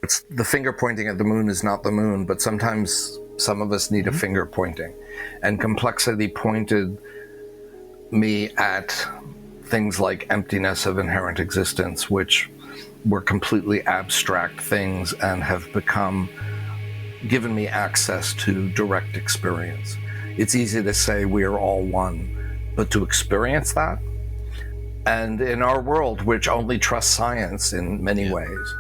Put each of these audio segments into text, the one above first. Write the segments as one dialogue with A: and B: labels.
A: It's the finger pointing at the moon is not the moon, but sometimes some of us need a finger pointing. And complexity pointed me at things like emptiness of inherent existence, which were completely abstract things and have given me access to direct experience. It's easy to say we are all one, but to experience that, and in our world, which only trusts science in many ways,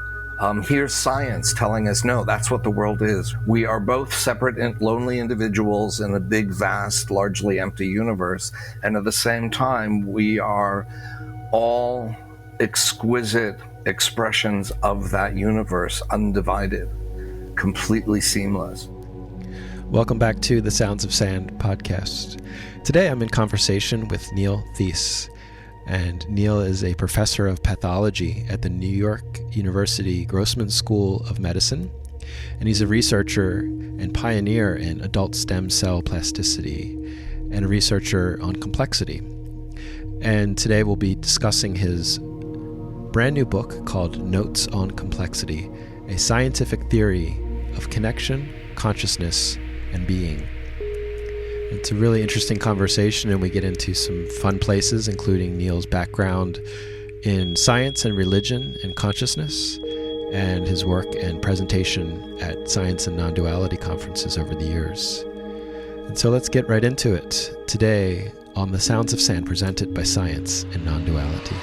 A: here's science telling us, no, that's what the world is. We are both separate and lonely individuals in a big, vast, largely empty universe. And at the same time, we are all exquisite expressions of that universe, undivided, completely seamless.
B: Welcome back to the Sounds of Sand podcast. Today I'm in conversation with Neil Theise. And Neil is a professor of pathology at the New York University Grossman School of Medicine. And he's a researcher and pioneer in adult stem cell plasticity and a researcher on complexity. And today we'll be discussing his brand new book called Notes on Complexity, a scientific theory of connection, consciousness, and being. It's a really interesting conversation, and we get into some fun places, including Neil's background in science and religion and consciousness, and his work and presentation at Science and Nonduality conferences over the years. And so let's get right into it today on the Sounds of Sand, presented by Science and Nonduality.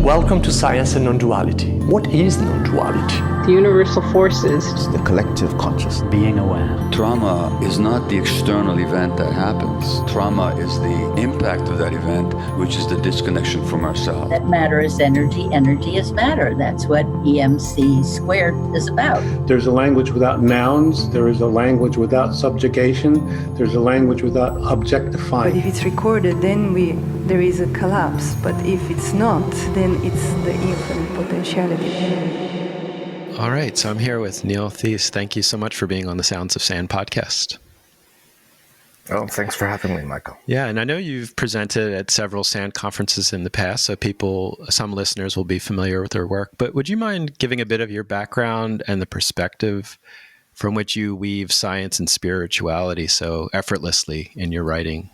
C: Welcome to Science and Nonduality. What is non-duality?
D: The universal forces.
E: It's the collective consciousness.
F: Being aware.
G: Trauma is not the external event that happens. Trauma is the impact of that event, which is the disconnection from ourselves.
H: That matter is energy, energy is matter. That's what EMC squared is about.
I: There's a language without nouns. There is a language without subjugation. There's a language without objectifying.
J: But if it's recorded, then there is a collapse. But if it's not, then it's the infinite potentiality.
B: All right, so I'm here with Neil Theise. Thank you so much for being on the Sounds of Sand podcast.
A: Oh, thanks for having me, Michael.
B: Yeah, and I know you've presented at several SAND conferences in the past, so some listeners will be familiar with your work. But would you mind giving a bit of your background and the perspective from which you weave science and spirituality so effortlessly in your writing?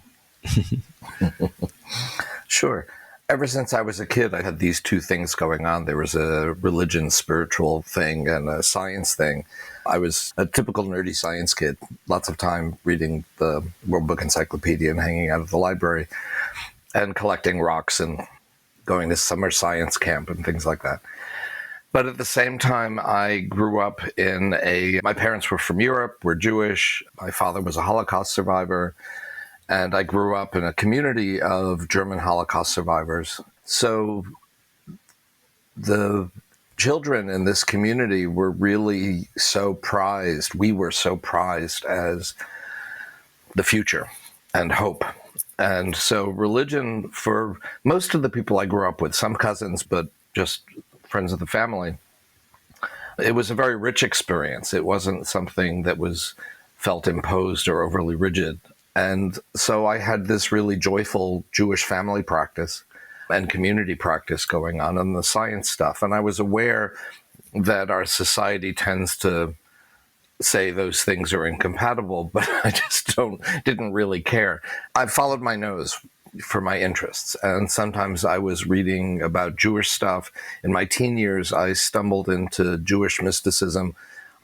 A: Sure. Ever since I was a kid, I had these two things going on. There was a religion, spiritual thing and a science thing. I was a typical nerdy science kid, lots of time reading the World Book Encyclopedia and hanging out at the library and collecting rocks and going to summer science camp and things like that. But at the same time, I grew up my parents were from Europe, were Jewish. My father was a Holocaust survivor. And I grew up in a community of German Holocaust survivors. So the children in this community were really so prized. We were so prized as the future and hope. And so religion, for most of the people I grew up with, some cousins, but just friends of the family, it was a very rich experience. It wasn't something that was felt imposed or overly rigid. And so I had this really joyful Jewish family practice and community practice going on the science stuff. And I was aware that our society tends to say those things are incompatible, but I just didn't really care. I followed my nose for my interests. And sometimes I was reading about Jewish stuff. In my teen years, I stumbled into Jewish mysticism,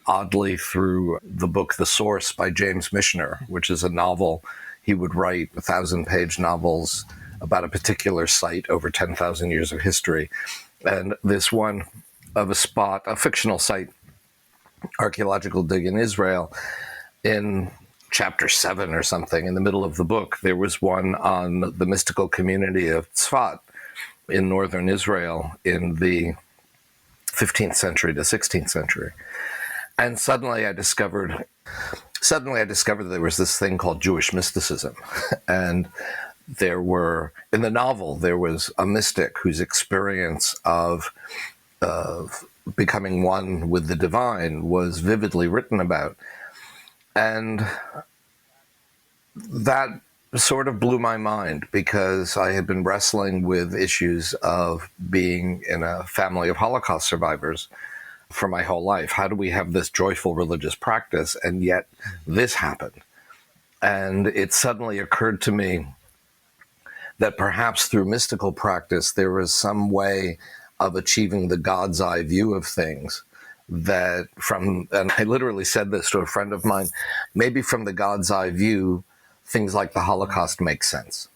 A: oddly, through the book The Source by James Michener, which is a novel. He would write 1,000-page novels about a particular site over 10,000 years of history. And this one of a fictional site, archaeological dig in Israel, in chapter 7 or something, in the middle of the book, there was one on the mystical community of Tzfat in northern Israel in the 15th century to 16th century. And suddenly I discovered that there was this thing called Jewish mysticism. And in the novel, there was a mystic whose experience of becoming one with the divine was vividly written about. And that sort of blew my mind because I had been wrestling with issues of being in a family of Holocaust survivors for my whole life. How do we have this joyful religious practice and yet this happened? And it suddenly occurred to me that perhaps through mystical practice, there was some way of achieving the God's eye view of things that and I literally said this to a friend of mine, maybe from the God's eye view, things like the Holocaust make sense.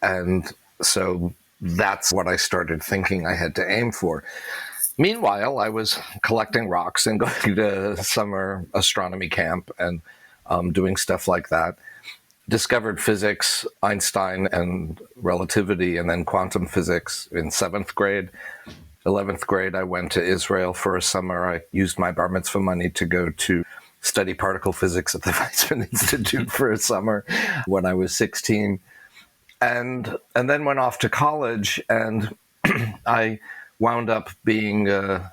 A: And so that's what I started thinking I had to aim for. Meanwhile, I was collecting rocks and going to summer astronomy camp and doing stuff like that. Discovered physics, Einstein and relativity, and then quantum physics in 7th grade. 11th grade, I went to Israel for a summer. I used my bar mitzvah money to go to study particle physics at the Weizmann Institute for a summer when I was 16. And then went off to college, and I wound up being a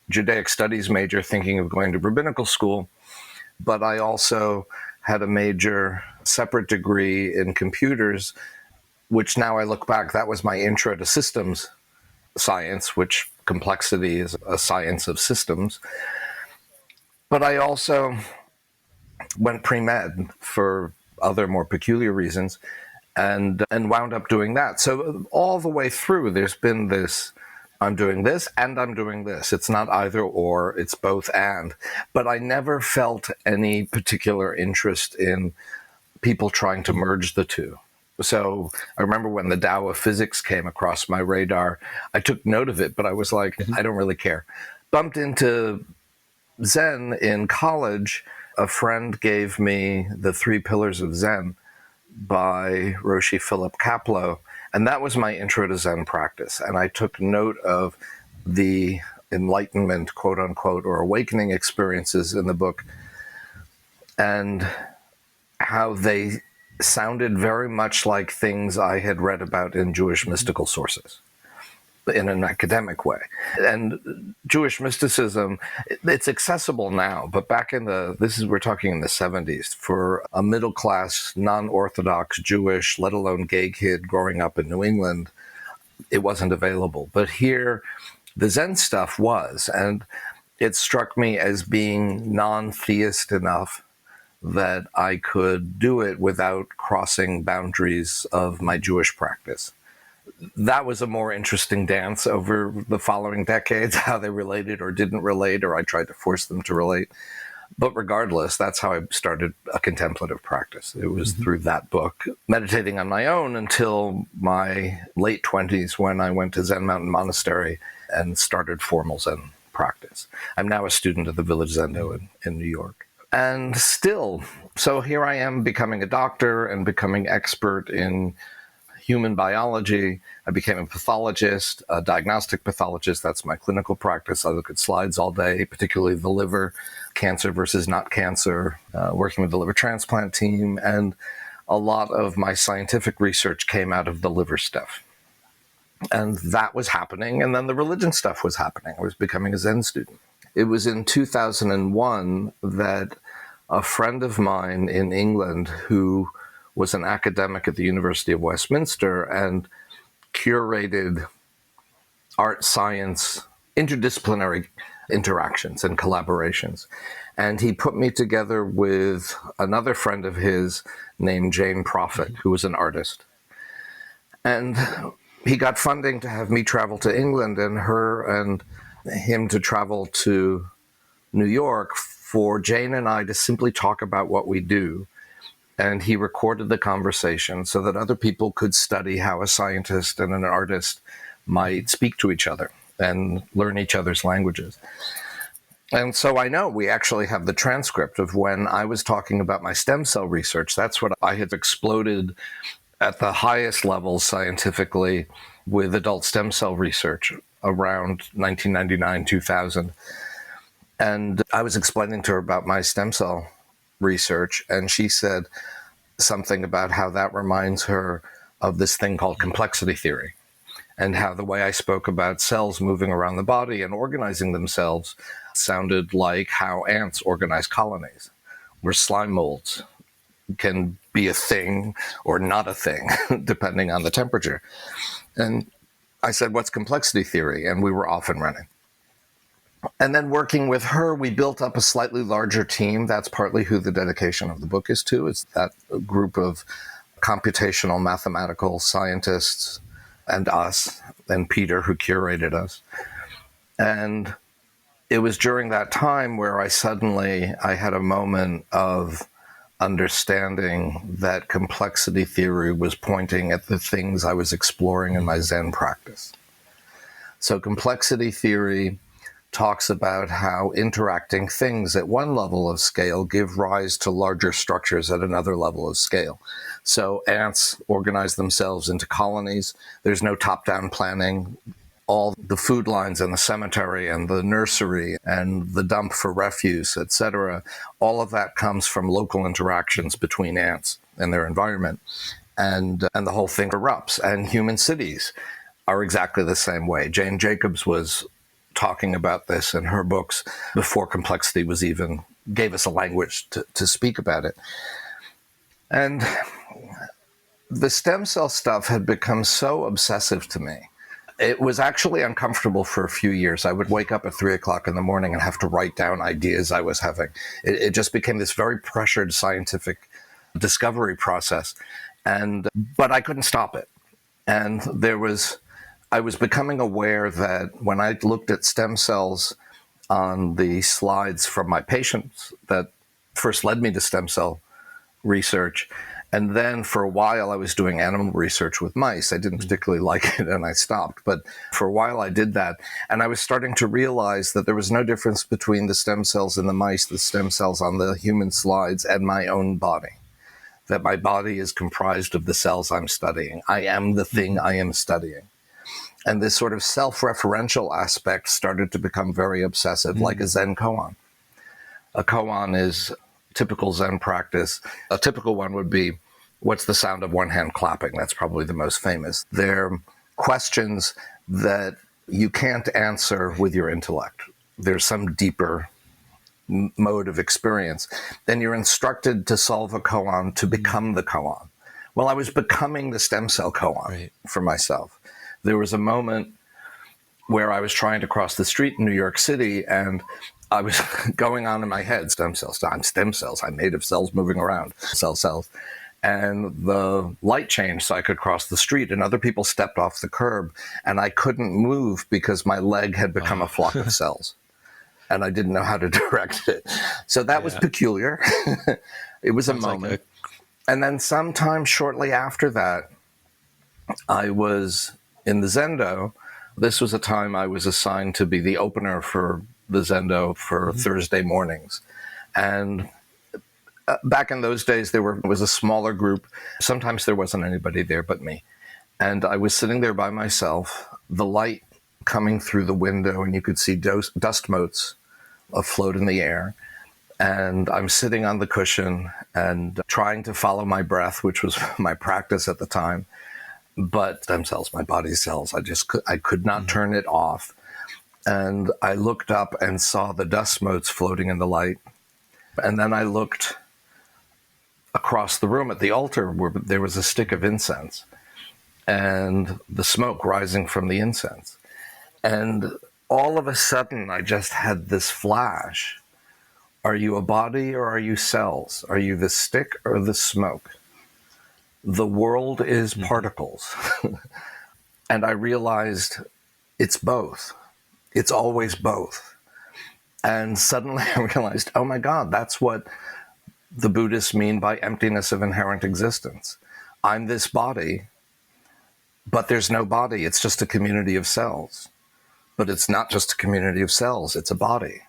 A: Judaic studies major, thinking of going to rabbinical school. But I also had a major separate degree in computers, which now I look back, that was my intro to systems science, which complexity is a science of systems. But I also went pre-med for other more peculiar reasons and wound up doing that. So all the way through, there's been this, I'm doing this and I'm doing this. It's not either or, it's both and. But I never felt any particular interest in people trying to merge the two. So I remember when the Tao of physics came across my radar, I took note of it, but I was like, I don't really care. Bumped into Zen in college. A friend gave me The 3 Pillars of Zen by Roshi Philip Kapleau, and that was my intro to Zen practice. And I took note of the enlightenment, quote unquote, or awakening experiences in the book and how they sounded very much like things I had read about in Jewish mystical sources in an academic way. And Jewish mysticism, it's accessible now, but back in we're talking in the 70s, for a middle-class, non-Orthodox Jewish, let alone gay kid growing up in New England, it wasn't available. But here, the Zen stuff was, and it struck me as being non-theist enough that I could do it without crossing boundaries of my Jewish practice. That was a more interesting dance over the following decades, how they related or didn't relate, or I tried to force them to relate. But regardless, that's how I started a contemplative practice. It was through that book, meditating on my own until my late 20s when I went to Zen Mountain Monastery and started formal Zen practice. I'm now a student at the Village Zendo in New York. And still, so here I am becoming a doctor and becoming expert in human biology. I became a pathologist, a diagnostic pathologist. That's my clinical practice. I look at slides all day, particularly the liver, cancer versus not cancer, working with the liver transplant team. And a lot of my scientific research came out of the liver stuff. And that was happening. And then the religion stuff was happening. I was becoming a Zen student. It was in 2001 that a friend of mine in England who was an academic at the University of Westminster and curated art science interdisciplinary interactions and collaborations. And he put me together with another friend of his named Jane Prophet, who was an artist. And he got funding to have me travel to England and her and him to travel to New York for Jane and I to simply talk about what we do. And he recorded the conversation so that other people could study how a scientist and an artist might speak to each other and learn each other's languages. And so I know we actually have the transcript of when I was talking about my stem cell research. That's what I had exploded at the highest levels scientifically with adult stem cell research around 1999, 2000. And I was explaining to her about my stem cell research, and she said something about how that reminds her of this thing called complexity theory, and how the way I spoke about cells moving around the body and organizing themselves sounded like how ants organize colonies, where slime molds can be a thing or not a thing, depending on the temperature. And I said, what's complexity theory? And we were off and running. And then working with her, we built up a slightly larger team. That's partly who the dedication of the book is to. It's that group of computational mathematical scientists and us, and Peter, who curated us. And it was during that time where I had a moment of understanding that complexity theory was pointing at the things I was exploring in my Zen practice. So complexity theory talks about how interacting things at one level of scale give rise to larger structures at another level of scale. So ants organize themselves into colonies. There's no top-down planning. All the food lines and the cemetery and the nursery and the dump for refuse, etc., all of that comes from local interactions between ants and their environment. And the whole thing erupts. And human cities are exactly the same way. Jane Jacobs was talking about this in her books before complexity was even gave us a language to speak about it. And the stem cell stuff had become so obsessive to me. It was actually uncomfortable for a few years. I would wake up at 3 o'clock in the morning and have to write down ideas I was having. It just became this very pressured scientific discovery process. But I couldn't stop it. And I was becoming aware that when I looked at stem cells on the slides from my patients that first led me to stem cell research, and then for a while I was doing animal research with mice. I didn't particularly like it and I stopped, but for a while I did that. And I was starting to realize that there was no difference between the stem cells in the mice, the stem cells on the human slides, and my own body. That my body is comprised of the cells I'm studying. I am the thing I am studying. And this sort of self-referential aspect started to become very obsessive, like a Zen koan. A koan is typical Zen practice. A typical one would be, what's the sound of one hand clapping? That's probably the most famous. They're questions that you can't answer with your intellect. There's some deeper mode of experience. Then you're instructed to solve a koan to become the koan. Well, I was becoming the stem cell koan for myself. There was a moment where I was trying to cross the street in New York City, and I was going on in my head, stem cells, I'm stem cells, I'm made of cells moving around, cells. And the light changed so I could cross the street, and other people stepped off the curb, and I couldn't move because my leg had become a flock of cells, and I didn't know how to direct it. So that was peculiar. It was a moment. And then sometime shortly after that, I was in the Zendo. This was a time I was assigned to be the opener for the Zendo for Thursday mornings. And back in those days, there was a smaller group. Sometimes there wasn't anybody there but me. And I was sitting there by myself, the light coming through the window, and you could see dust motes afloat in the air. And I'm sitting on the cushion and trying to follow my breath, which was my practice at the time. But stem cells, my body's cells, I could not turn it off. And I looked up and saw the dust motes floating in the light. And then I looked across the room at the altar where there was a stick of incense and the smoke rising from the incense. And all of a sudden, I just had this flash. Are you a body or are you cells? Are you the stick or the smoke? The world is particles. And I realized it's both. It's always both. And suddenly I realized, oh my God, that's what the Buddhists mean by emptiness of inherent existence. I'm this body, but there's no body. It's just a community of cells. But it's not just a community of cells, it's a body.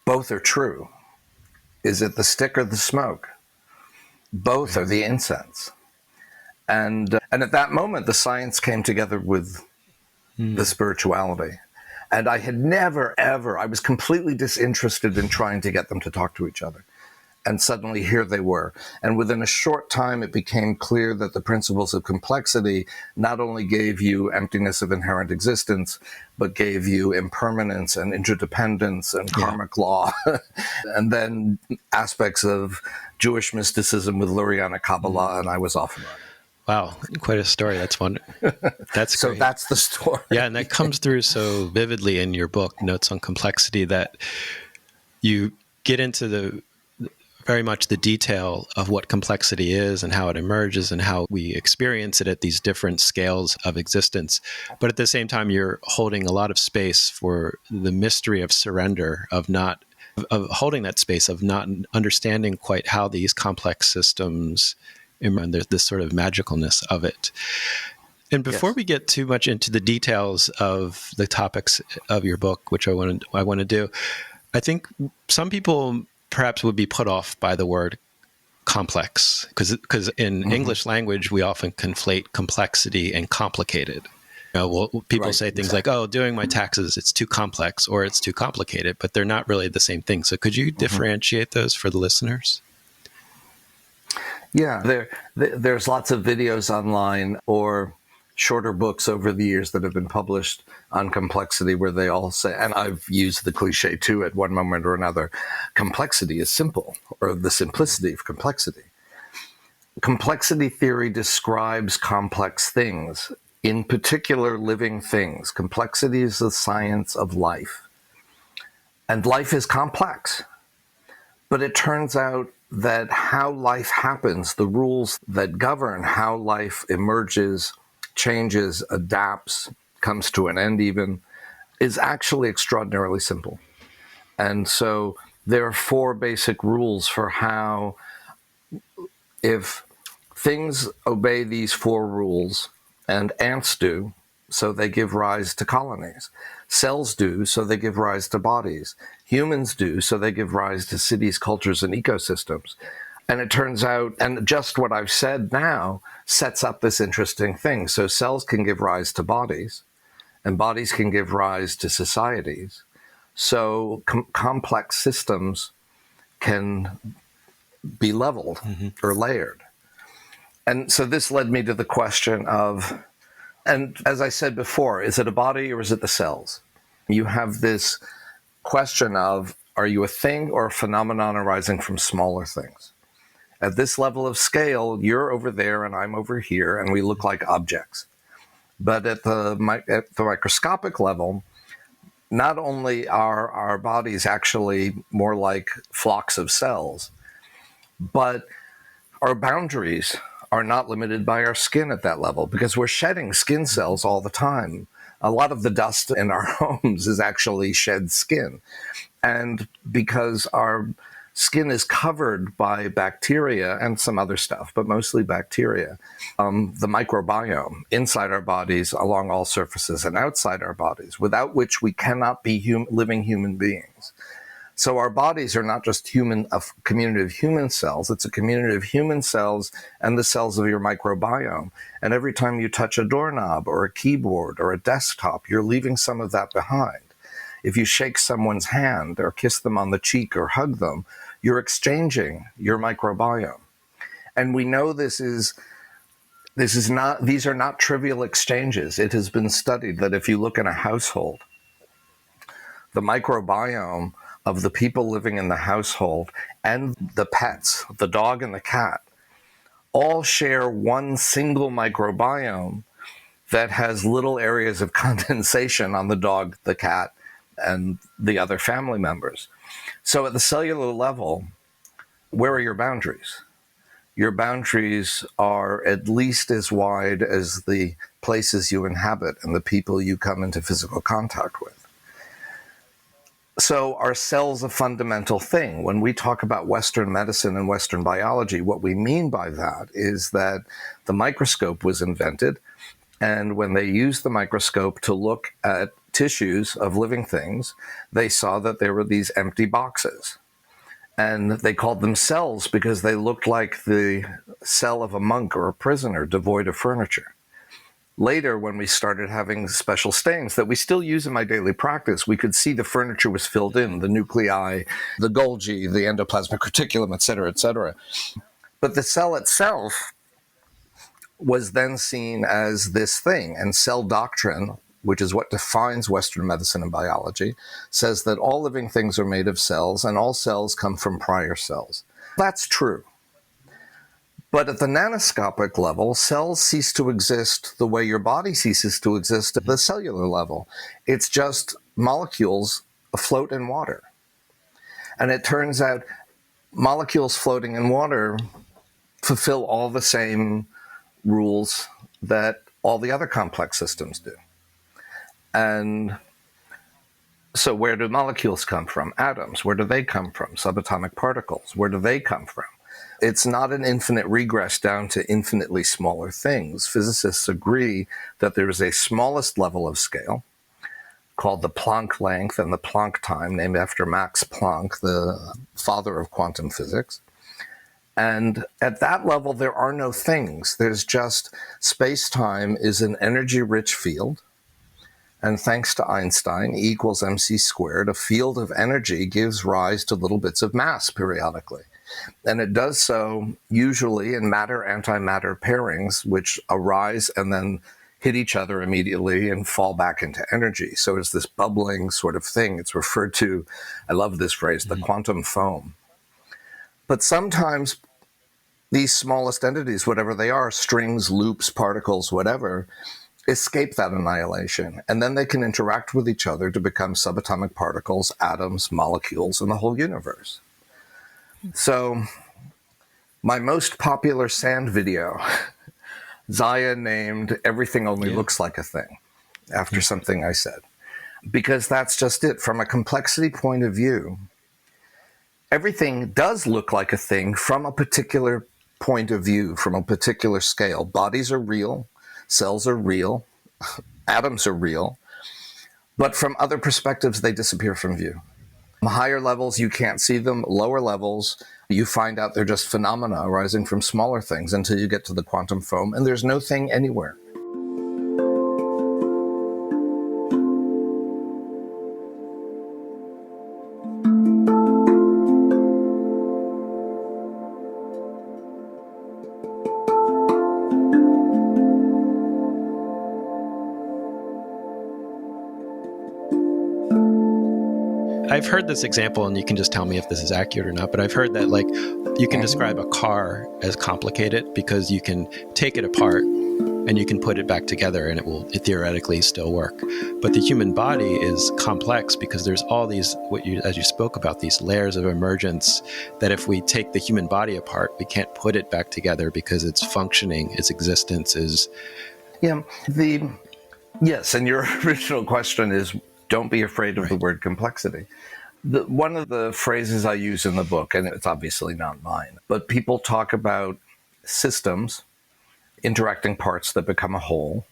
A: Both are true. Is it the stick or the smoke? Both are the incense. And at that moment, the science came together with the spirituality. And I had never, ever, I was completely disinterested in trying to get them to talk to each other. And suddenly here they were. And within a short time, it became clear that the principles of complexity not only gave you emptiness of inherent existence, but gave you impermanence and interdependence and karmic law. And then aspects of Jewish mysticism with Lurianic Kabbalah, and I was off and running.
B: Wow, quite a story. That's wonderful. That's
A: So
B: great.
A: that's the story.
B: Yeah, and that comes through so vividly in your book, Notes on Complexity, that you get into the very much the detail of what complexity is and how it emerges and how we experience it at these different scales of existence. But at the same time, you're holding a lot of space for the mystery of surrender, of holding that space, of not understanding quite how these complex systems, and there's this sort of magicalness of it. And before we get too much into the details of the topics of your book, which I want to do, I think some people perhaps would be put off by the word complex, because in English language, we often conflate complexity and complicated. People say things like, oh, doing my taxes, it's too complex or it's too complicated, but they're not really the same thing. So could you differentiate those for the listeners?
A: Yeah, there's lots of videos online or shorter books over the years that have been published on complexity where they all say, and I've used the cliche too at one moment or another, complexity is simple, or the simplicity of complexity. Complexity theory describes complex things, in particular living things. Complexity is the science of life. And life is complex. But it turns out that how life happens, the rules that govern how life emerges, changes, adapts, comes to an end even, is actually extraordinarily simple. And so there are 4 basic rules for how, if things obey these 4 rules, and ants do, so they give rise to colonies. Cells do, so they give rise to bodies. Humans do, so they give rise to cities, cultures, and ecosystems. And it turns out, and just what I've said now sets up this interesting thing. So cells can give rise to bodies, and bodies can give rise to societies. So complex systems can be leveled or layered. And so this led me to the question of, and as I said before, is it a body or is it the cells? You have this question of, are you a thing or a phenomenon arising from smaller things? At this level of scale, you're over there and I'm over here, and we look like objects. But at the microscopic level, not only are our bodies actually more like flocks of cells, but our boundaries are not limited by our skin at that level, because we're shedding skin cells all the time. A lot of the dust in our homes is actually shed skin. And because our skin is covered by bacteria and some other stuff, but mostly bacteria, the microbiome inside our bodies, along all surfaces, and outside our bodies, without which we cannot be living human beings. So our bodies are not just a community of human cells, it's a community of human cells and the cells of your microbiome. And every time you touch a doorknob or a keyboard or a desktop, you're leaving some of that behind. If you shake someone's hand or kiss them on the cheek or hug them, you're exchanging your microbiome. And we know these are not trivial exchanges. It has been studied that if you look in a household, the microbiome of the people living in the household and the pets, the dog and the cat, all share one single microbiome that has little areas of condensation on the dog, the cat, and the other family members. So at the cellular level, where are your boundaries? Your boundaries are at least as wide as the places you inhabit and the people you come into physical contact with. So are cells a fundamental thing? When we talk about Western medicine and Western biology, what we mean by that is that the microscope was invented, and when they used the microscope to look at tissues of living things, they saw that there were these empty boxes. And they called them cells because they looked like the cell of a monk or a prisoner devoid of furniture. Later, when we started having special stains that we still use in my daily practice, we could see the furniture was filled in, the nuclei, the Golgi, the endoplasmic reticulum, et cetera, et cetera. But the cell itself was then seen as this thing. And cell doctrine, which is what defines Western medicine and biology, says that all living things are made of cells and all cells come from prior cells. That's true. But at the nanoscopic level, cells cease to exist the way your body ceases to exist at the cellular level. It's just molecules afloat in water. And it turns out molecules floating in water fulfill all the same rules that all the other complex systems do. And so where do molecules come from? Atoms. Where do they come from? Subatomic particles. Where do they come from? It's not an infinite regress down to infinitely smaller things. Physicists agree that there is a smallest level of scale called the Planck length and the Planck time, named after Max Planck, the father of quantum physics. And at that level, there are no things. There's just space-time is an energy-rich field. And thanks to Einstein, E equals mc squared, a field of energy gives rise to little bits of mass periodically. And it does so usually in matter-antimatter pairings, which arise and then hit each other immediately and fall back into energy. So it's this bubbling sort of thing. It's referred to, I love this phrase, the quantum foam. But sometimes these smallest entities, whatever they are, strings, loops, particles, whatever, escape that annihilation. And then they can interact with each other to become subatomic particles, atoms, molecules, and the whole universe. So my most popular sand video, Zaya named Everything Only Looks Like a Thing, after something I said. Because that's just it. From a complexity point of view, everything does look like a thing from a particular point of view, from a particular scale. Bodies are real, cells are real, atoms are real, but from other perspectives, they disappear from view. Higher levels, you can't see them. Lower levels, you find out they're just phenomena arising from smaller things until you get to the quantum foam, and there's no thing anywhere.
B: I've heard this example, and you can just tell me if this is accurate or not, but I've heard that, like, you can describe a car as complicated because you can take it apart and you can put it back together and it will theoretically still work. But the human body is complex because there's all these, as you spoke about, these layers of emergence that if we take the human body apart, we can't put it back together because its functioning, its existence is...
A: Yes, and your original question is, don't be afraid of the word complexity. One of the phrases I use in the book, and it's obviously not mine, but people talk about systems, interacting parts that become a whole,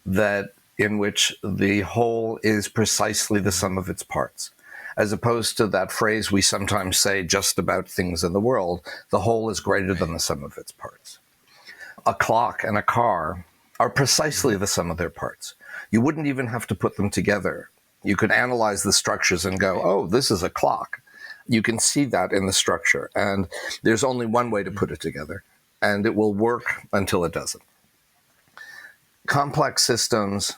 A: that in which the whole is precisely the sum of its parts, as opposed to that phrase we sometimes say just about things in the world, the whole is greater than the sum of its parts. A clock and a car are precisely the sum of their parts. You wouldn't even have to put them together. You could analyze the structures and go, oh, this is a clock. You can see that in the structure. And there's only one way to put it together. And it will work until it doesn't. Complex systems,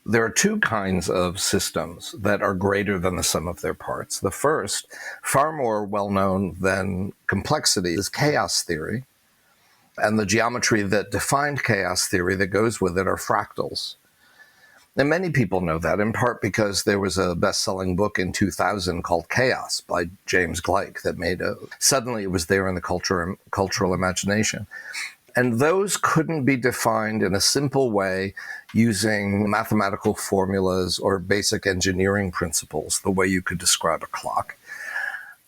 A: there are two kinds of systems that are greater than the sum of their parts. The first, far more well-known than complexity, is chaos theory. And the geometry that defined chaos theory that goes with it are fractals. And many people know that, in part because there was a best-selling book in 2000 called Chaos by James Gleick that suddenly it was there in the cultural imagination. And those couldn't be defined in a simple way using mathematical formulas or basic engineering principles, the way you could describe a clock.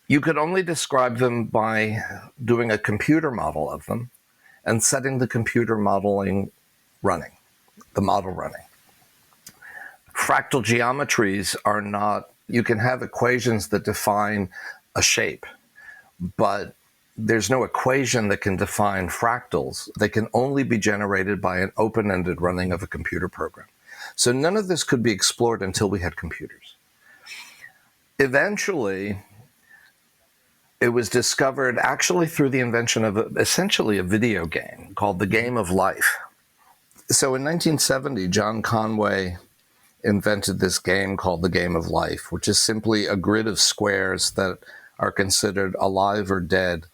A: You could only describe them by doing a computer model of them and setting the computer modeling running, the model running. Fractal geometries are not, you can have equations that define a shape, but there's no equation that can define fractals. They can only be generated by an open-ended running of a computer program. So none of this could be explored until we had computers. Eventually, it was discovered actually through the invention of essentially a video game called the Game of Life. So in 1970, John Conway invented this game called the Game of Life, which is simply a grid of squares that are considered alive or dead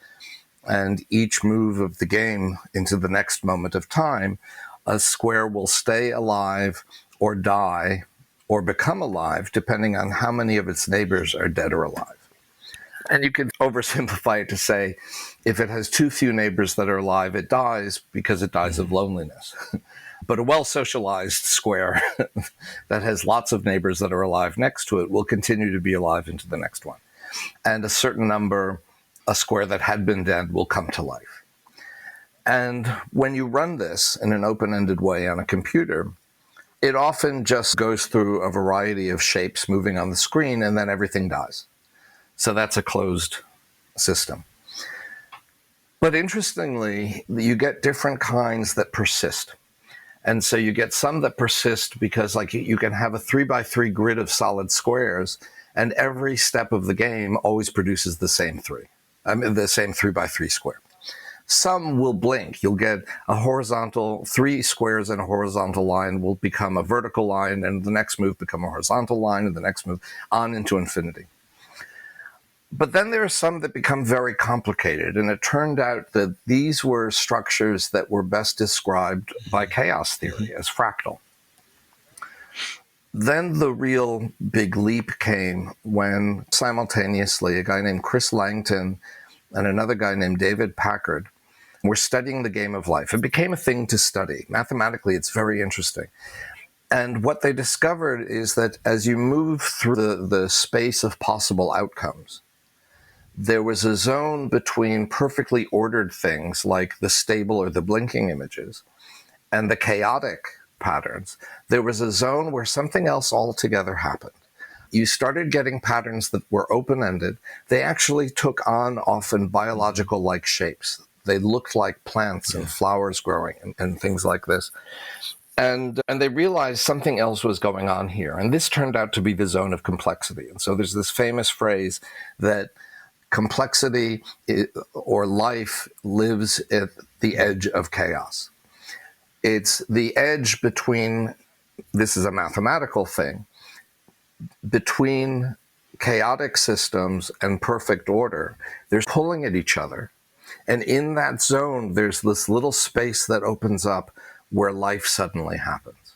A: And each move of the game into the next moment of time, a square will stay alive or die or become alive, depending on how many of its neighbors are dead or alive. And you could oversimplify it to say, if it has too few neighbors that are alive, it dies because it dies of loneliness. But a well-socialized square that has lots of neighbors that are alive next to it will continue to be alive into the next one. And a certain number, a square that had been dead, will come to life. And when you run this in an open-ended way on a computer, it often just goes through a variety of shapes moving on the screen, and then everything dies. So that's a closed system. But interestingly, you get different kinds that persist. And so you get some that persist because, like, you can have a 3x3 grid of solid squares, and every step of the game always produces the same the same 3x3 square. Some will blink. You'll get a horizontal, 3 squares in a horizontal line will become a vertical line, and the next move become a horizontal line, and the next move on into infinity. But then there are some that become very complicated, and it turned out that these were structures that were best described by chaos theory as fractal. Then the real big leap came when simultaneously a guy named Chris Langton and another guy named David Packard were studying the game of life. It became a thing to study. Mathematically, it's very interesting. And what they discovered is that as you move through the space of possible outcomes, there was a zone between perfectly ordered things like the stable or the blinking images and the chaotic patterns. There was a zone where something else altogether happened. You started getting patterns that were open-ended. They actually took on often biological-like shapes. They looked like plants and flowers growing and things like this. And they realized something else was going on here. And this turned out to be the zone of complexity. And so there's this famous phrase that complexity or life lives at the edge of chaos. It's the edge between, this is a mathematical thing, between chaotic systems and perfect order. They're pulling at each other. And in that zone, there's this little space that opens up where life suddenly happens.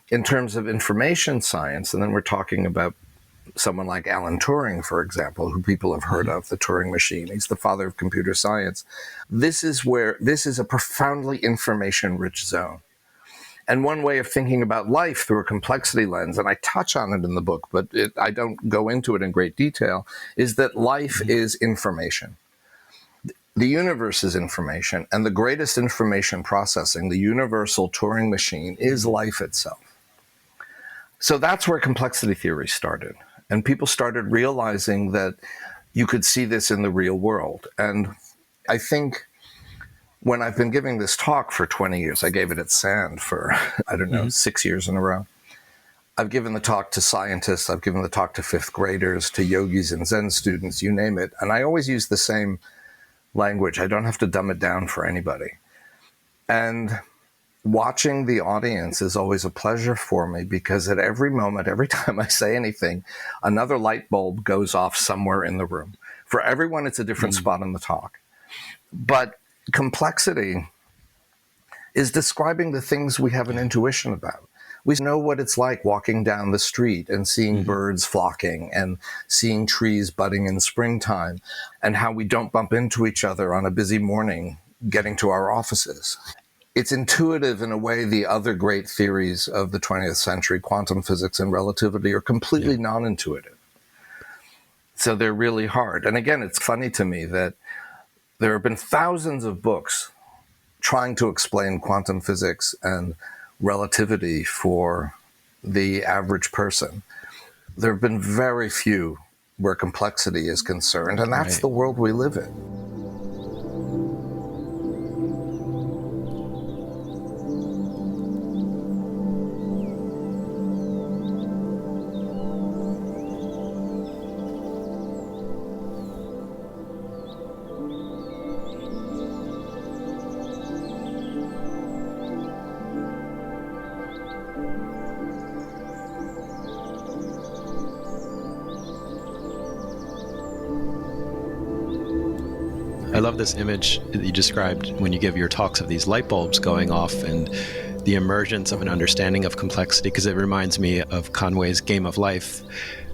A: In terms of information science, and then we're talking about someone like Alan Turing, for example, who people have heard of, the Turing machine. He's the father of computer science. This is a profoundly information-rich zone. And one way of thinking about life through a complexity lens, and I touch on it in the book, but I don't go into it in great detail, is that life is information. The universe is information, and the greatest information processing, the universal Turing machine, is life itself. So that's where complexity theory started. And people started realizing that you could see this in the real world. And I think when I've been giving this talk for 20 years, I gave it at SAND for, 6 years in a row. I've given the talk to scientists, I've given the talk to 5th graders, to yogis and Zen students, you name it. And I always use the same language. I don't have to dumb it down for anybody. And watching the audience is always a pleasure for me because at every moment, every time I say anything, another light bulb goes off somewhere in the room. For everyone, it's a different spot in the talk. But complexity is describing the things we have an intuition about. We know what it's like walking down the street and seeing birds flocking and seeing trees budding in springtime and how we don't bump into each other on a busy morning getting to our offices. It's intuitive in a way the other great theories of the 20th century, quantum physics and relativity, are completely non-intuitive. So they're really hard. And again, it's funny to me that there have been thousands of books trying to explain quantum physics and relativity for the average person. There have been very few where complexity is concerned, and that's the world we live in.
B: I love this image that you described when you give your talks of these light bulbs going off and the emergence of an understanding of complexity, because it reminds me of Conway's Game of Life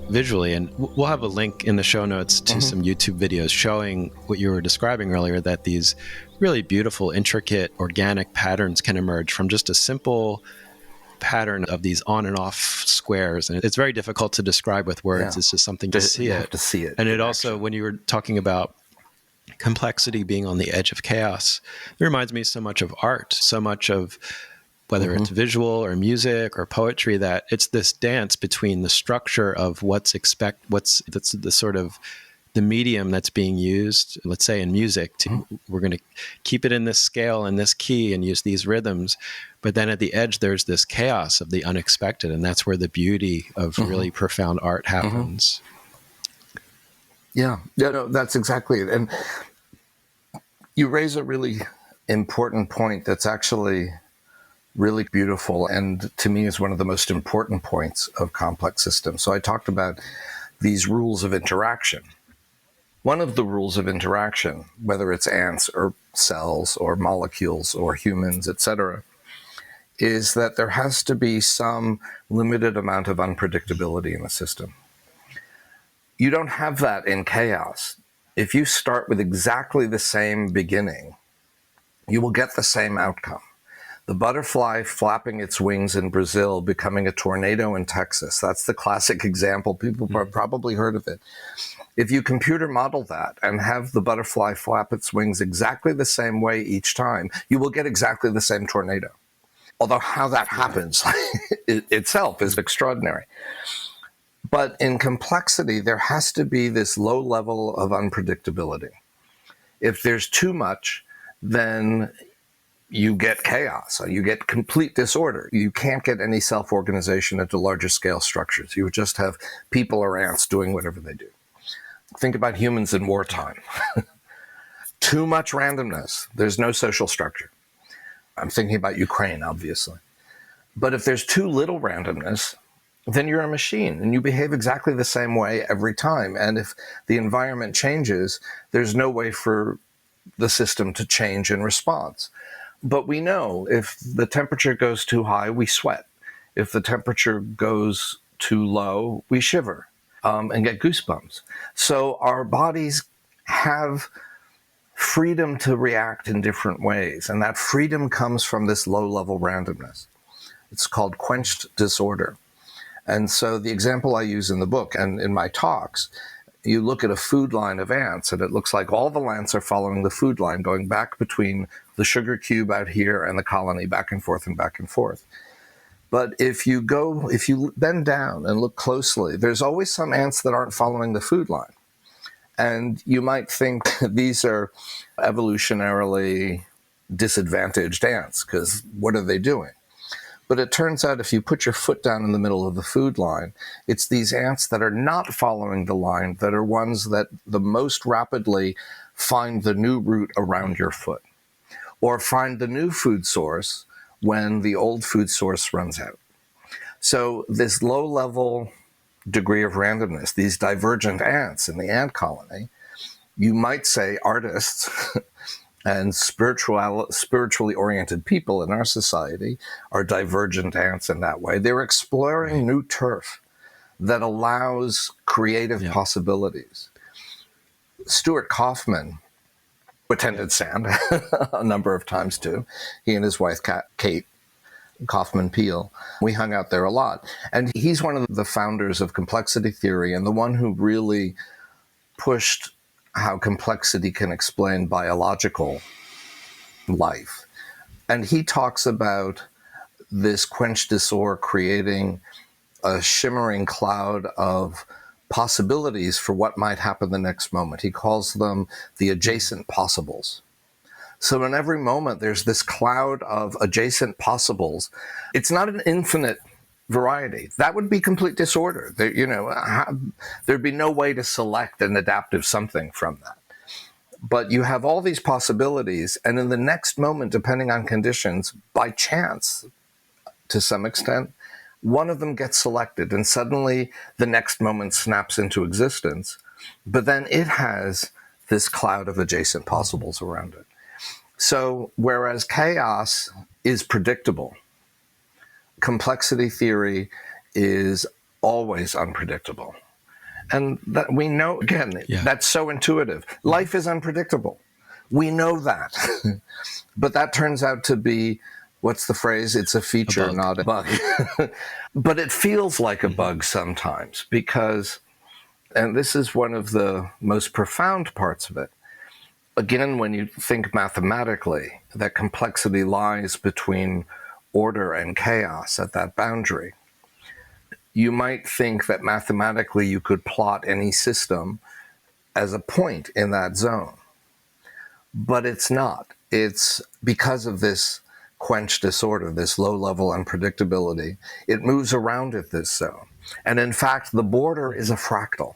B: visually. And we'll have a link in the show notes to some YouTube videos showing what you were describing earlier, that these really beautiful, intricate, organic patterns can emerge from just a simple pattern of these on and off squares. And it's very difficult to describe with words.
A: Yeah.
B: It's just something to see
A: You
B: it.
A: have to see it.
B: And it also, when you were talking about complexity being on the edge of chaos, it reminds me so much of art, so much of whether it's visual or music or poetry, that it's this dance between the structure of that's the sort of the medium that's being used, let's say in music, we're going to keep it in this scale and this key and use these rhythms. But then at the edge, there's this chaos of the unexpected. And that's where the beauty of really profound art happens.
A: Yeah, no, that's exactly it. And you raise a really important point that's actually really beautiful, and to me is one of the most important points of complex systems. So I talked about these rules of interaction. One of the rules of interaction, whether it's ants or cells or molecules or humans, etc., is that there has to be some limited amount of unpredictability in the system. You don't have that in chaos. If you start with exactly the same beginning, you will get the same outcome. The butterfly flapping its wings in Brazil becoming a tornado in Texas. That's the classic example. People have probably heard of it. If you computer model that and have the butterfly flap its wings exactly the same way each time, you will get exactly the same tornado. Although how that happens itself is extraordinary. But in complexity, there has to be this low level of unpredictability. If there's too much, then you get chaos, you get complete disorder. You can't get any self-organization at the larger scale structures. You would just have people or ants doing whatever they do. Think about humans in wartime. Too much randomness. There's no social structure. I'm thinking about Ukraine, obviously. But if there's too little randomness, then you're a machine and you behave exactly the same way every time. And if the environment changes, there's no way for the system to change in response. But we know if the temperature goes too high, we sweat. If the temperature goes too low, we shiver and get goosebumps. So our bodies have freedom to react in different ways. And that freedom comes from this low-level randomness. It's called quenched disorder. And so the example I use in the book and in my talks, you look at a food line of ants and it looks like all the ants are following the food line, going back between the sugar cube out here and the colony, back and forth and back and forth. But if you bend down and look closely, there's always some ants that aren't following the food line. And you might think these are evolutionarily disadvantaged ants, because what are they doing? But it turns out if you put your foot down in the middle of the food line, it's these ants that are not following the line that are ones that the most rapidly find the new route around your foot, or find the new food source when the old food source runs out. So this low-level degree of randomness, these divergent ants in the ant colony, you might say artists and spiritually oriented people in our society are divergent ants in that way. They're exploring new turf that allows creative possibilities. Stuart Kaufman attended SAND a number of times too. He and his wife, Kate Kaufman Peel, we hung out there a lot. And he's one of the founders of complexity theory and the one who really pushed how complexity can explain biological life. And he talks about this quenched disorder creating a shimmering cloud of possibilities for what might happen the next moment. He calls them the adjacent possibles. So in every moment, there's this cloud of adjacent possibles. It's not an infinite variety. That would be complete disorder. There'd be no way to select an adaptive something from that. But you have all these possibilities, and in the next moment, depending on conditions, by chance, to some extent, one of them gets selected, and suddenly the next moment snaps into existence. But then it has this cloud of adjacent possibles around it. So whereas chaos is predictable, complexity theory is always unpredictable. And that we know, again, that's so intuitive. Life is unpredictable. We know that. But that turns out to be, what's the phrase? It's a feature, not a bug. But it feels like a bug sometimes because, and this is one of the most profound parts of it, again, when you think mathematically, that complexity lies between order and chaos at that boundary. You might think that mathematically you could plot any system as a point in that zone. But it's not. It's because of this quench disorder, this low-level unpredictability. It moves around at this zone. And in fact, the border is a fractal.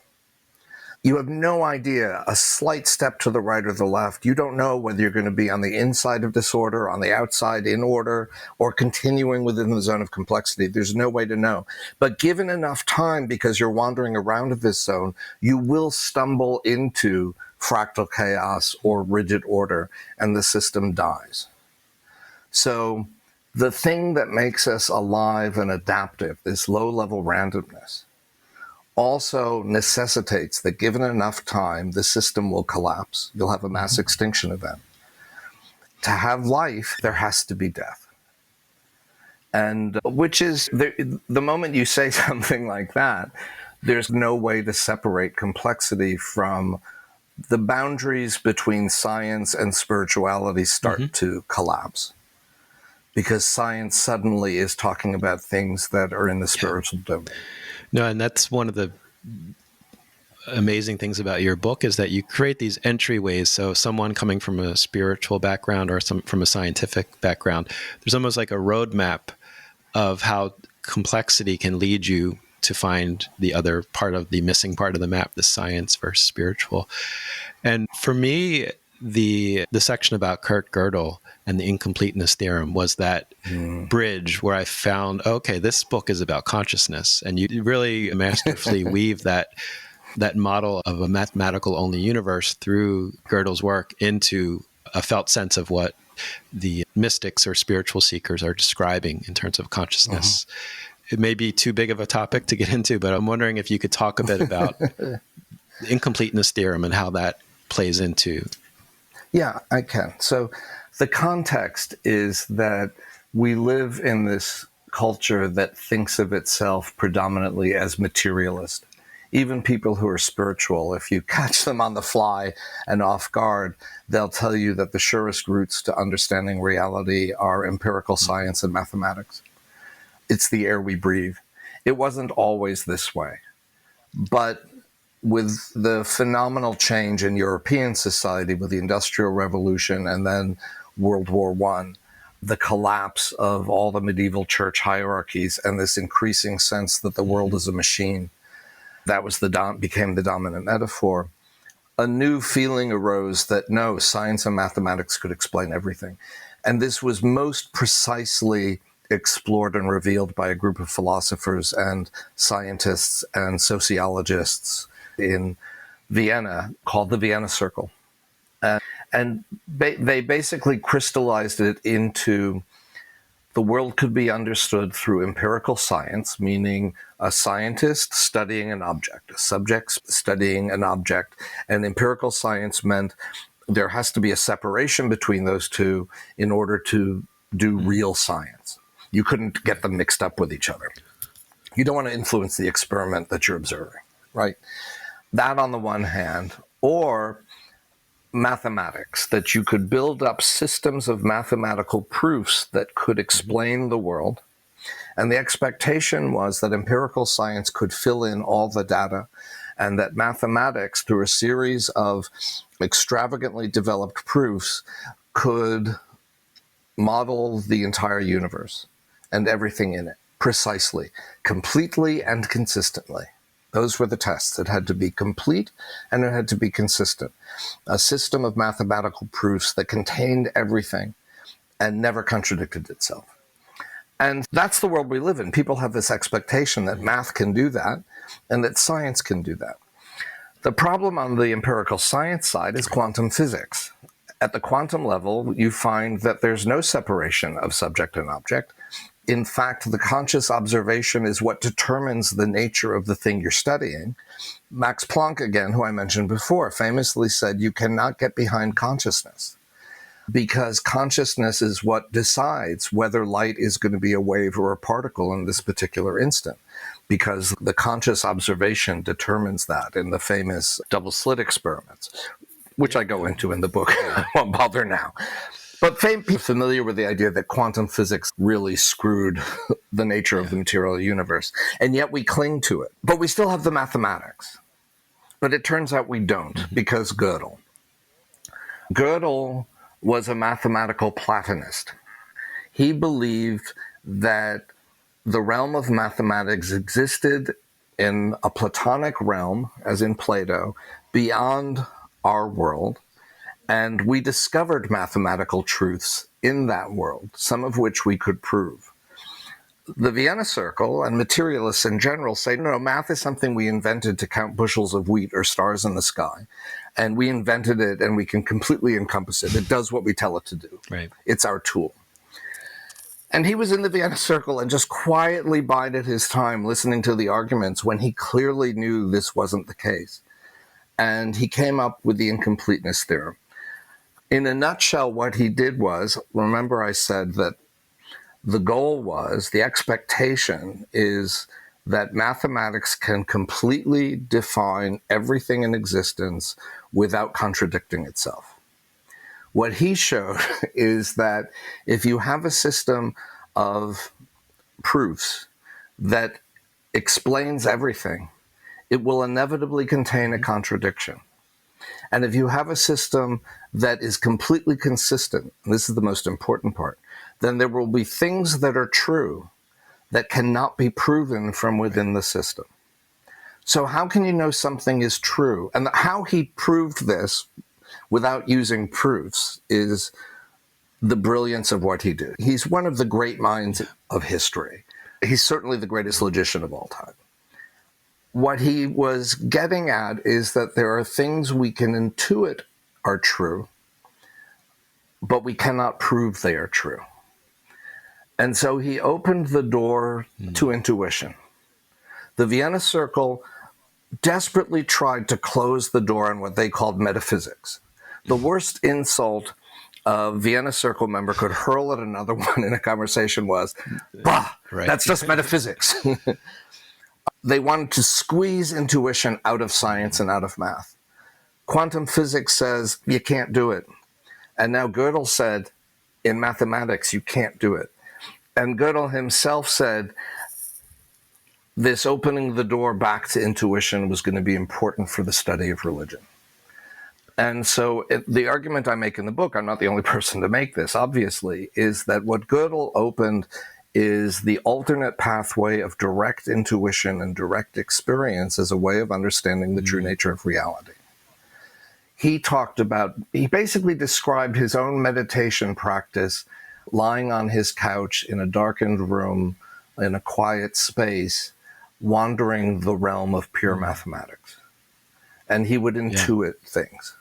A: You have no idea, a slight step to the right or the left. You don't know whether you're going to be on the inside of disorder, on the outside in order, or continuing within the zone of complexity. There's no way to know. But given enough time, because you're wandering around this zone, you will stumble into fractal chaos or rigid order, and the system dies. So the thing that makes us alive and adaptive, this low-level randomness, also necessitates that given enough time, the system will collapse. You'll have a mass extinction event. To have life, there has to be death. And which is, the moment you say something like that, there's no way to separate complexity from the boundaries between science and spirituality start to collapse. Because science suddenly is talking about things that are in the spiritual domain.
B: No, and that's one of the amazing things about your book is that you create these entryways. So someone coming from a spiritual background or from a scientific background, there's almost like a roadmap of how complexity can lead you to find the other part of the missing part of the map, the science versus spiritual. And for me, the section about Kurt Gödel and the Incompleteness theorem was that bridge where I found, okay, this book is about consciousness. And you really masterfully weave that model of a mathematical only universe through Gödel's work into a felt sense of what the mystics or spiritual seekers are describing in terms of consciousness. It may be too big of a topic to get into, but I'm wondering if you could talk a bit about the Incompleteness theorem and how that plays into.
A: Yeah, I can. So the context is that we live in this culture that thinks of itself predominantly as materialist. Even people who are spiritual, if you catch them on the fly and off guard, they'll tell you that the surest routes to understanding reality are empirical science and mathematics. It's the air we breathe. It wasn't always this way. But with the phenomenal change in European society with the Industrial Revolution and then World War I, the collapse of all the medieval church hierarchies and this increasing sense that the world is a machine, that was became the dominant metaphor. A new feeling arose that no, science and mathematics could explain everything. And this was most precisely explored and revealed by a group of philosophers and scientists and sociologists in Vienna called the Vienna Circle. And they basically crystallized it into the world could be understood through empirical science, meaning a scientist studying an object, a subject studying an object. And empirical science meant there has to be a separation between those two in order to do real science. You couldn't get them mixed up with each other. You don't want to influence the experiment that you're observing, right? That on the one hand, or mathematics, that you could build up systems of mathematical proofs that could explain the world. And the expectation was that empirical science could fill in all the data and that mathematics, through a series of extravagantly developed proofs, could model the entire universe and everything in it precisely, completely and consistently. Those were the tests. It had to be complete and it had to be consistent. A system of mathematical proofs that contained everything and never contradicted itself. And that's the world we live in. People have this expectation that math can do that and that science can do that. The problem on the empirical science side is quantum physics. At the quantum level, you find that there's no separation of subject and object. In fact, the conscious observation is what determines the nature of the thing you're studying. Max Planck, again, who I mentioned before, famously said, you cannot get behind consciousness, because consciousness is what decides whether light is going to be a wave or a particle in this particular instant, because the conscious observation determines that in the famous double slit experiments, which I go into in the book. I won't bother now. But people are familiar with the idea that quantum physics really screwed the nature of the material universe, and yet we cling to it. But we still have the mathematics. But it turns out we don't, because Gödel was a mathematical Platonist. He believed that the realm of mathematics existed in a Platonic realm, as in Plato, beyond our world, and we discovered mathematical truths in that world, some of which we could prove. The Vienna Circle and materialists in general say, no, math is something we invented to count bushels of wheat or stars in the sky. And we invented it and we can completely encompass it. It does what we tell it to do.
B: Right.
A: It's our tool. And he was in the Vienna Circle and just quietly bided his time listening to the arguments when he clearly knew this wasn't the case. And he came up with the incompleteness theorem. In a nutshell, what he did was, remember I said that the goal was, the expectation is that mathematics can completely define everything in existence without contradicting itself. What he showed is that if you have a system of proofs that explains everything, it will inevitably contain a contradiction. And if you have a system that is completely consistent, and this is the most important part, then there will be things that are true that cannot be proven from within the system. So how can you know something is true? And how he proved this without using proofs is the brilliance of what he did. He's one of the great minds of history. He's certainly the greatest logician of all time. What he was getting at is that there are things we can intuit are true, but we cannot prove they are true. And so he opened the door to intuition. The Vienna Circle desperately tried to close the door on what they called metaphysics. The worst insult a Vienna Circle member could hurl at another one in a conversation was, bah, that's just metaphysics. They wanted to squeeze intuition out of science and out of math. Quantum physics says you can't do it. And now Gödel said, in mathematics, you can't do it. And Gödel himself said, this opening the door back to intuition was going to be important for the study of religion. And so the argument I make in the book, I'm not the only person to make this, obviously, is that what Gödel opened is the alternate pathway of direct intuition and direct experience as a way of understanding the true nature of reality. He basically described his own meditation practice lying on his couch in a darkened room, in a quiet space, wandering the realm of pure mathematics. And he would intuit things.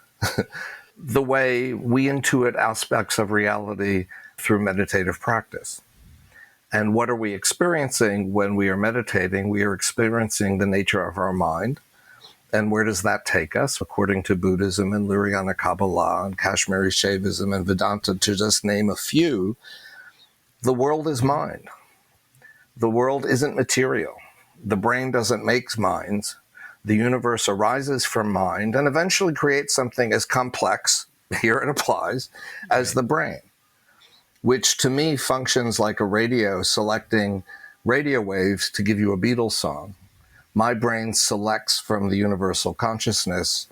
A: The way we intuit aspects of reality through meditative practice. And what are we experiencing when we are meditating? We are experiencing the nature of our mind. And where does that take us? According to Buddhism and Luriana Kabbalah and Kashmiri Shaivism and Vedanta, to just name a few, the world is mind. The world isn't material. The brain doesn't make minds. The universe arises from mind and eventually creates something as complex, here it applies, as the brain, which to me functions like a radio selecting radio waves to give you a Beatles song. My brain selects from the universal consciousness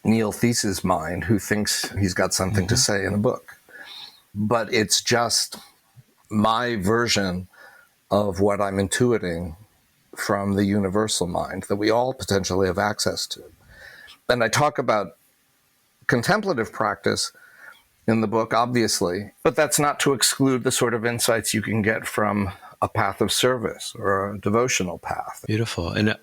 A: Neil Theise's mind, who thinks he's got something to say in a book. But it's just my version of what I'm intuiting from the universal mind that we all potentially have access to. And I talk about contemplative practice in the book, obviously, but that's not to exclude the sort of insights you can get from a path of service or a devotional path.
B: Beautiful. And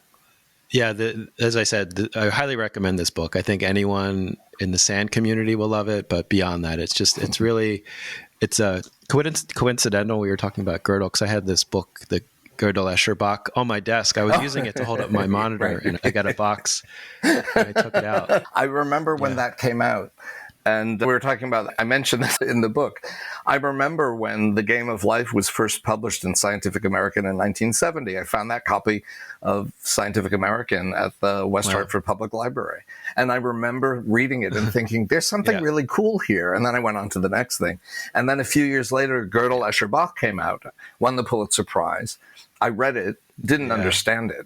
B: Yeah, as I said, I highly recommend this book. I think anyone in the sand community will love it, but beyond that, it's a coincidental. We were talking about Gödel because I had this book, the Gödel Escherbach, on my desk. I was using it to hold up my monitor,
A: Right.
B: and I got a box, and I took it out.
A: I remember when that came out. And we were talking about, I mentioned this in the book. I remember when The Game of Life was first published in Scientific American in 1970. I found that copy of Scientific American at the West Hartford Public Library. And I remember reading it and thinking, there's something really cool here. And then I went on to the next thing. And then a few years later, Gödel Escherbach came out, won the Pulitzer Prize. I read it, didn't understand it.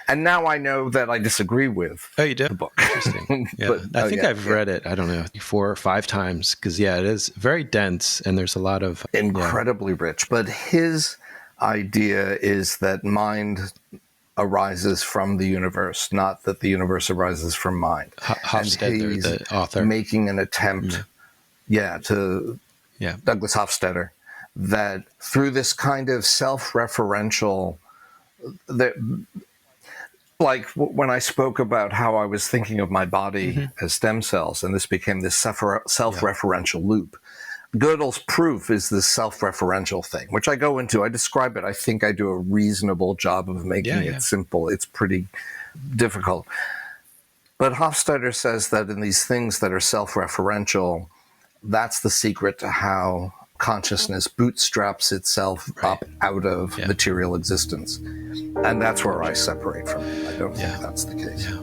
A: And now I know that I disagree with
B: the
A: book.
B: Interesting. Yeah. I think I've read it, I don't know, 4 or 5 times, because, it is very dense and there's a lot of...
A: Incredibly rich. But his idea is that mind arises from the universe, not that the universe arises from mind.
B: Hofstadter, the author.
A: Making an attempt, Douglas Hofstadter, that through this kind of self-referential... Like when I spoke about how I was thinking of my body as stem cells, and this became this self-referential loop. Gödel's proof is this self-referential thing, which I go into. I describe it. I think I do a reasonable job of making it simple. It's pretty difficult. But Hofstadter says that in these things that are self-referential, that's the secret to how consciousness bootstraps itself up out of material existence. And that's where I separate from it. I don't think that's the case.
B: Yeah.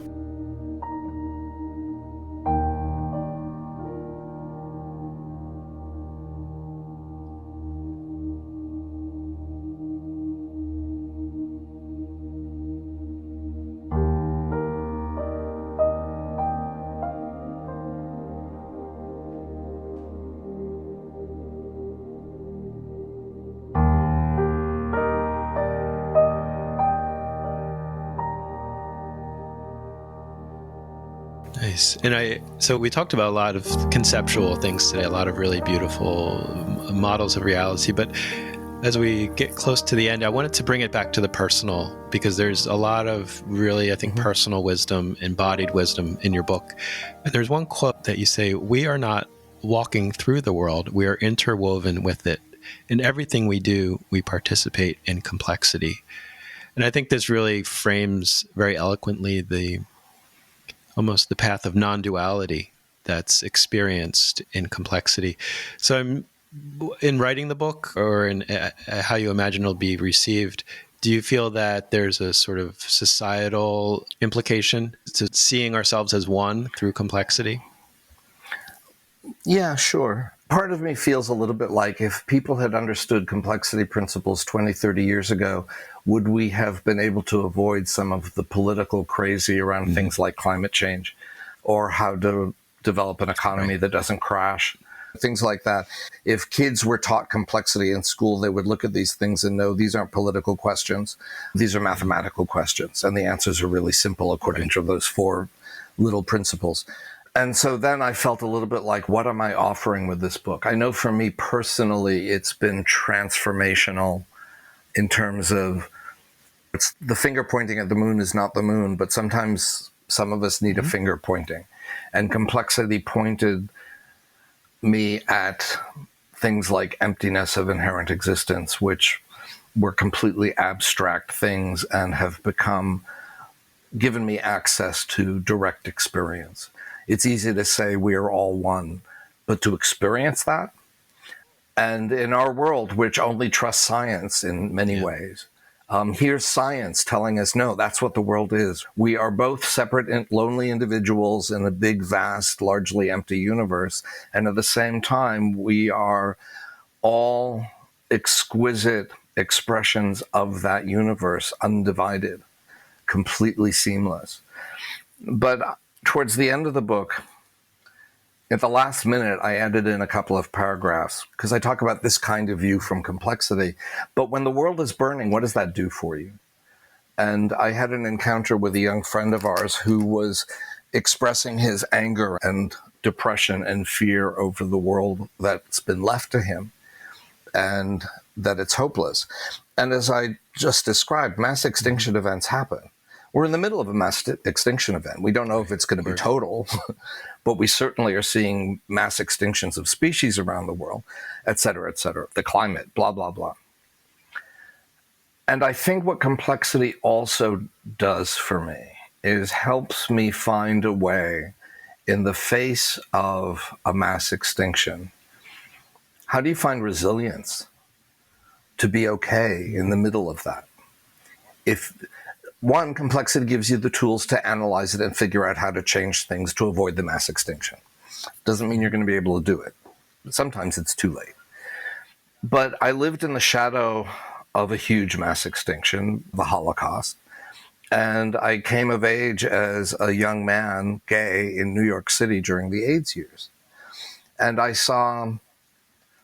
B: Nice. And so we talked about a lot of conceptual things today, a lot of really beautiful models of reality. But as we get close to the end, I wanted to bring it back to the personal, because there's a lot of really, I think, personal wisdom, embodied wisdom in your book. And there's one quote that you say, "We are not walking through the world, we are interwoven with it. In everything we do, we participate in complexity." And I think this really frames very eloquently almost the path of non-duality that's experienced in complexity. So in writing the book, or in how you imagine it'll be received, do you feel that there's a sort of societal implication to seeing ourselves as one through complexity?
A: Yeah, sure. Part of me feels a little bit like if people had understood complexity principles 20, 30 years ago, would we have been able to avoid some of the political crazy around things like climate change, or how to develop an economy that doesn't crash, things like that. If kids were taught complexity in school, they would look at these things and know these aren't political questions, these are mathematical questions, and the answers are really simple according to those 4 little principles. And so then I felt a little bit like, what am I offering with this book? I know for me personally, it's been transformational in terms of the finger pointing at the moon is not the moon, but sometimes some of us need a finger pointing. And complexity pointed me at things like emptiness of inherent existence, which were completely abstract things and have given me access to direct experience. It's easy to say we are all one, but to experience that, and in our world, which only trusts science in many ways, here's science telling us, no, that's what the world is. We are both separate and lonely individuals in a big, vast, largely empty universe. And at the same time, we are all exquisite expressions of that universe, undivided, completely seamless. But towards the end of the book, at the last minute, I added in a couple of paragraphs because I talk about this kind of view from complexity. But when the world is burning, what does that do for you? And I had an encounter with a young friend of ours who was expressing his anger and depression and fear over the world that's been left to him and that it's hopeless. And as I just described, mass extinction events happen. We're in the middle of a mass extinction event. We don't know if it's going to be total, but we certainly are seeing mass extinctions of species around the world, et cetera, the climate, blah, blah, blah. And I think what complexity also does for me is helps me find a way in the face of a mass extinction. How do you find resilience to be okay in the middle of that? If one, complexity gives you the tools to analyze it and figure out how to change things to avoid the mass extinction. Doesn't mean you're going to be able to do it. Sometimes it's too late. But I lived in the shadow of a huge mass extinction, the Holocaust, and I came of age as a young man, gay, in New York City during the AIDS years. And I saw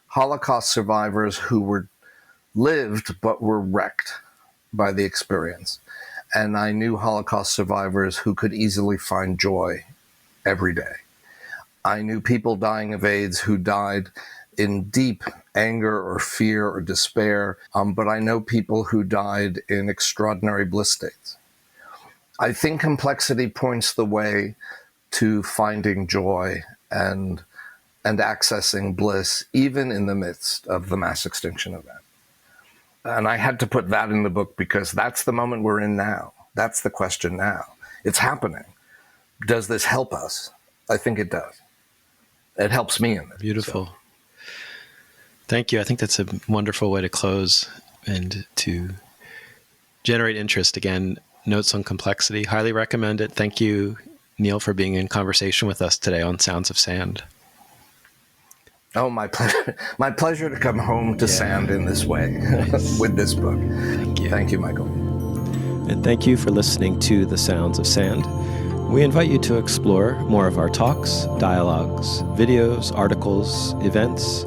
A: Holocaust survivors who lived but were wrecked by the experience. And I knew Holocaust survivors who could easily find joy every day. I knew people dying of AIDS who died in deep anger or fear or despair, but I know people who died in extraordinary bliss states. I think complexity points the way to finding joy and accessing bliss, even in the midst of the mass extinction event. And I had to put that in the book because that's the moment we're in now. That's the question now. It's happening. Does this help us? I think it does. It helps me in it.
B: Beautiful. So. Thank you. I think that's a wonderful way to close and to generate interest. Again, Notes on Complexity. Highly recommend it. Thank you, Neil, for being in conversation with us today on Sounds of Sand.
A: Oh, my pleasure. My pleasure to come home to sand in this way with this book.
B: Thank you.
A: Thank you, Michael.
B: And thank you for listening to The Sounds of Sand. We invite you to explore more of our talks, dialogues, videos, articles, events,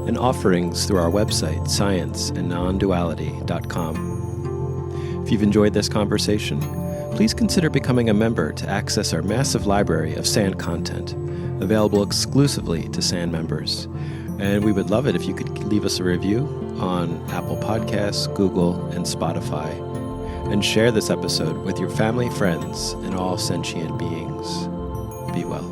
B: and offerings through our website, scienceandnonduality.com. If you've enjoyed this conversation, please consider becoming a member to access our massive library of SAND content, available exclusively to SAND members. And we would love it if you could leave us a review on Apple Podcasts, Google, and Spotify, and share this episode with your family, friends, and all sentient beings. Be well.